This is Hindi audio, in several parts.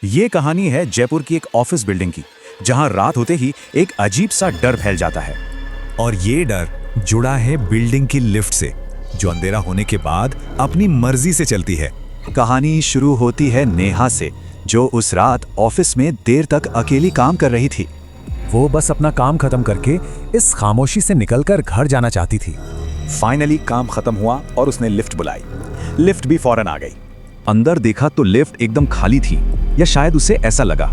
ये कहानी है जयपुर की एक ऑफिस बिल्डिंग की, जहां रात होते ही एक अजीब सा डर फैल जाता है। और ये डर जुड़ा है बिल्डिंग की लिफ्ट से, जो अंधेरा होने के बाद अपनी मर्जी से चलती है। कहानी शुरू होती है नेहा से, जो उस रात ऑफिस में देर तक अकेली काम कर रही थी। वो बस अपना काम खत्म करके इस खामोशी से निकलकर घर जाना चाहती थी। फाइनली काम खत्म हुआ और उसने लिफ्ट बुलाई। लिफ्ट भी फौरन आ गई। अंदर देखा तो लिफ्ट एकदम खाली थी, या शायद उसे ऐसा लगा।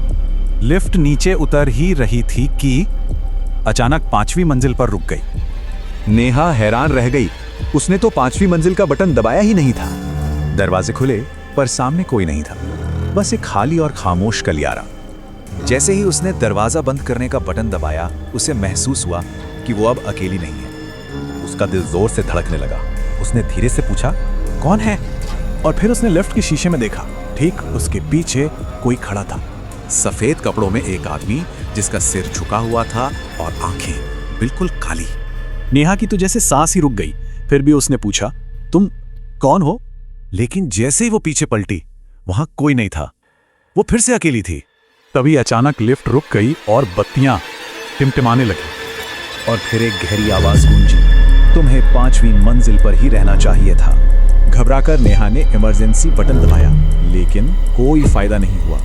लिफ्ट नीचे उतर ही रही थी कि अचानक 5वीं मंजिल पर रुक गई। नेहा हैरान रह गई। उसने तो 5वीं मंजिल का बटन दबाया ही नहीं था। दरवाजे खुले, पर सामने कोई नहीं था, बस एक खाली और खामोश गलियारा। जैसे ही उसने दरवाजा बंद करने का बटन दबाया, उसे महसूस हुआ कि वो अब अकेली नहीं है। उसका दिल जोर से धड़कने लगा। उसने धीरे से पूछा, कौन है? और फिर उसने लिफ्ट के शीशे में देखा। ठीक उसके पीछे कोई खड़ा था, सफेद कपड़ों में एक आदमी, जिसका सिर झुका हुआ था और आंखें बिल्कुल काली। नेहा की तो जैसे सांस ही रुक गई। फिर भी उसने पूछा, तुम कौन हो? लेकिन जैसे ही वो पीछे पलटी, वहां कोई नहीं था। वो फिर से अकेली थी। तभी अचानक लिफ्ट रुक गई और बत्तियां टिमटिमाने लगी। और फिर एक गहरी आवाज गूंजी, तुम्हें 5वीं मंजिल पर ही रहना चाहिए था। घबराकर नेहा ने इमरजेंसी बटन दबाया, लेकिन कोई फायदा नहीं हुआ।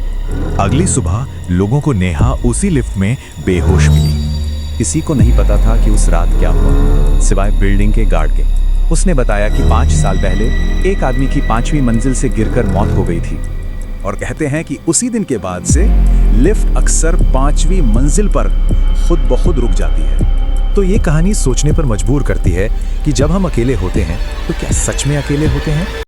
अगली सुबह लोगों को नेहा उसी लिफ्ट में बेहोश मिली। किसी को नहीं पता था कि उस रात क्या हुआ, सिवाय बिल्डिंग के गार्ड के। उसने बताया कि 5 साल पहले एक आदमी की 5वीं मंजिल से गिरकर मौत हो गई थी। और कहते हैं कि उसी दिन के बाद से लिफ्ट अक्सर 5वीं मंजिल पर खुद ब खुद रुक जाती है। तो ये कहानी सोचने पर मजबूर करती है कि जब हम अकेले होते हैं तो क्या सच में अकेले होते हैं?